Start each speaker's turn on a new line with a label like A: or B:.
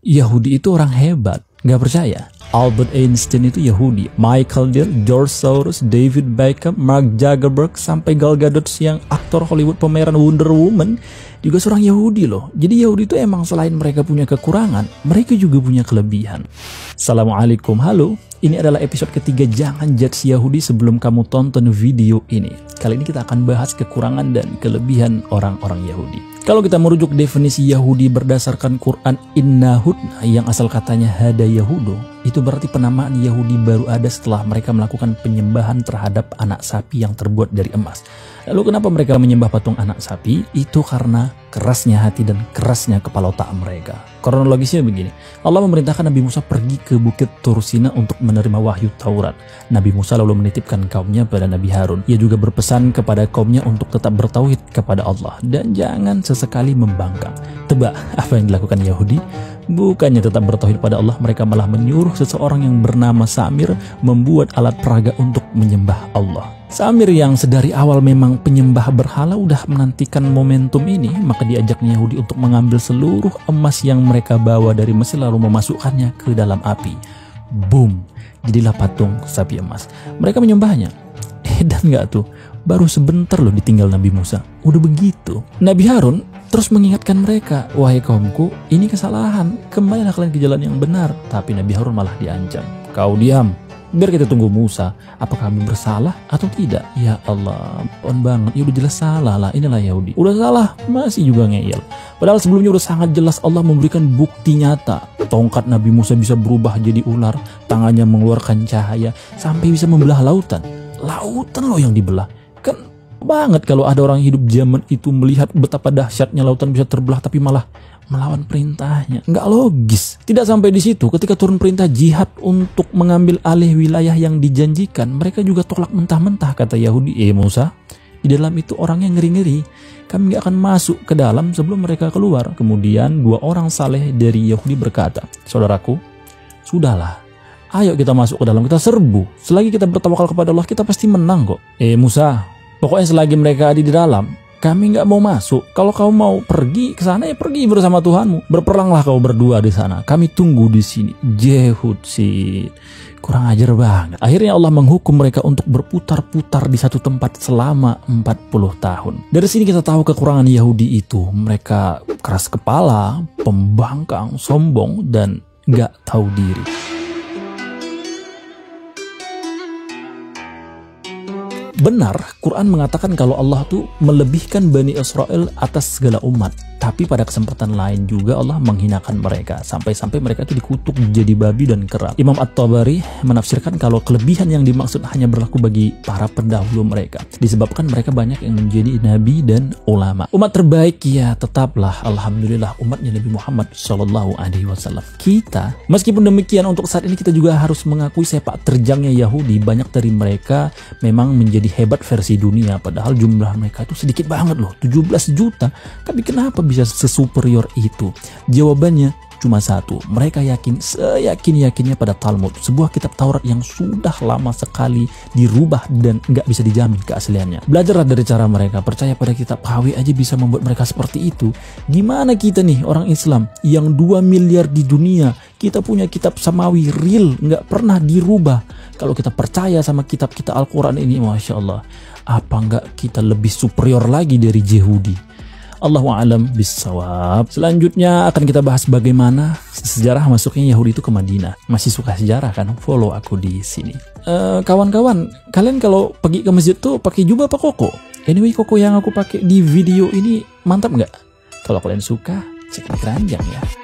A: Yahudi itu orang hebat. Nggak percaya? Albert Einstein itu Yahudi, Michael Dell, George Soros, David Beckham, Mark Zuckerberg, sampai Gal Gadot yang aktor Hollywood pemeran Wonder Woman juga seorang Yahudi loh. Jadi Yahudi itu emang selain mereka punya kekurangan, mereka juga punya kelebihan. Assalamualaikum, halo. Ini adalah episode ketiga Jangan Judge Yahudi sebelum kamu tonton video ini. Kali ini kita akan bahas kekurangan dan kelebihan orang-orang Yahudi. Kalau kita merujuk definisi Yahudi berdasarkan Quran Inna Hudna yang asal katanya Hada Yahudo, itu berarti penamaan Yahudi baru ada setelah mereka melakukan penyembahan terhadap anak sapi yang terbuat dari emas. Lalu kenapa mereka menyembah patung anak sapi? Itu karena kerasnya hati dan kerasnya kepala otak mereka. Kronologisnya begini, Allah memerintahkan Nabi Musa pergi ke Bukit Tur Sina untuk menerima wahyu Taurat. Nabi Musa lalu menitipkan kaumnya pada Nabi Harun. Ia juga berpesan kepada kaumnya untuk tetap bertauhid kepada Allah dan jangan sesekali membangkang. Tebak apa yang dilakukan Yahudi? Bukannya tetap bertauhid pada Allah, mereka malah menyuruh seseorang yang bernama Samir membuat alat peraga untuk menyembah Allah. Samir yang sedari awal memang penyembah berhala udah menantikan momentum ini, maka diajaknya Yahudi untuk mengambil seluruh emas yang mereka bawa dari Mesir lalu memasukkannya ke dalam api. Boom, jadilah patung sapi emas. Mereka menyembahnya. Dan nggak tuh, baru sebentar loh ditinggal Nabi Musa, udah begitu. Nabi Harun terus mengingatkan mereka, wahai kaumku, ini kesalahan, kembalilah kalian ke jalan yang benar. Tapi Nabi Harun malah diancam, kau diam, biar kita tunggu Musa, apakah kami bersalah atau tidak? Ya Allah, on banget, ya udah jelas salah lah, inilah Yahudi. Udah salah, masih juga ngeyel. Padahal sebelumnya udah sangat jelas Allah memberikan bukti nyata. Tongkat Nabi Musa bisa berubah jadi ular, tangannya mengeluarkan cahaya, sampai bisa membelah lautan. Lautan loh yang dibelah. Kan banget kalau ada orang hidup zaman itu melihat betapa dahsyatnya lautan bisa terbelah tapi malah melawan perintahnya. Nggak logis. Tidak sampai di situ, ketika turun perintah jihad untuk mengambil alih wilayah yang dijanjikan, mereka juga tolak mentah-mentah, kata Yahudi. Musa, di dalam itu orangnya ngeri-ngeri. Kami nggak akan masuk ke dalam sebelum mereka keluar. Kemudian dua orang saleh dari Yahudi berkata, saudaraku, sudahlah, ayo kita masuk ke dalam, kita serbu. Selagi kita bertawakal kepada Allah, kita pasti menang kok. Musa, pokoknya selagi mereka ada di dalam, kami nggak mau masuk. Kalau kau mau pergi ke sana, ya pergi bersama Tuhanmu. Berperanglah kau berdua di sana. Kami tunggu di sini. Jehud sih, kurang ajar banget. Akhirnya Allah menghukum mereka untuk berputar-putar di satu tempat selama 40 tahun. Dari sini kita tahu kekurangan Yahudi itu. Mereka keras kepala, pembangkang, sombong, dan nggak tahu diri. Benar, Quran mengatakan kalau Allah tuh melebihkan Bani Israel atas segala umat. Tapi pada kesempatan lain juga Allah menghinakan mereka. Sampai-sampai mereka itu dikutuk jadi babi dan kera. Imam At-Tabari menafsirkan kalau kelebihan yang dimaksud hanya berlaku bagi para pendahulu mereka. Disebabkan mereka banyak yang menjadi nabi dan ulama. Umat terbaik ya tetaplah, alhamdulillah, umatnya Nabi Muhammad SAW. Kita, meskipun demikian untuk saat ini kita juga harus mengakui sepak terjangnya Yahudi. Banyak dari mereka memang menjadi hebat versi dunia. Padahal jumlah mereka itu sedikit banget loh, 17 juta. Tapi kenapa bisa sesuperior itu? Jawabannya cuma satu, mereka yakin seyakin-yakinnya pada Talmud, sebuah kitab Taurat yang sudah lama sekali dirubah dan nggak bisa dijamin keasliannya. Belajarlah dari cara mereka, percaya pada kitab KW aja bisa membuat mereka seperti itu. Gimana kita nih orang Islam yang 2 miliar di dunia, kita punya kitab samawi real, nggak pernah dirubah. Kalau kita percaya sama kitab kita Al-Quran ini, Masya Allah, apa nggak kita lebih superior lagi dari Yahudi? Allahu a'lam bissawab. Selanjutnya akan kita bahas bagaimana sejarah masuknya Yahudi itu ke Madinah. Masih suka sejarah kan? Follow aku di sini. Kawan-kawan, kalian kalau pergi ke masjid tuh pakai jubah apa koko? Anyway, koko yang aku pakai di video ini mantap nggak? Kalau kalian suka, cek di keranjang ya.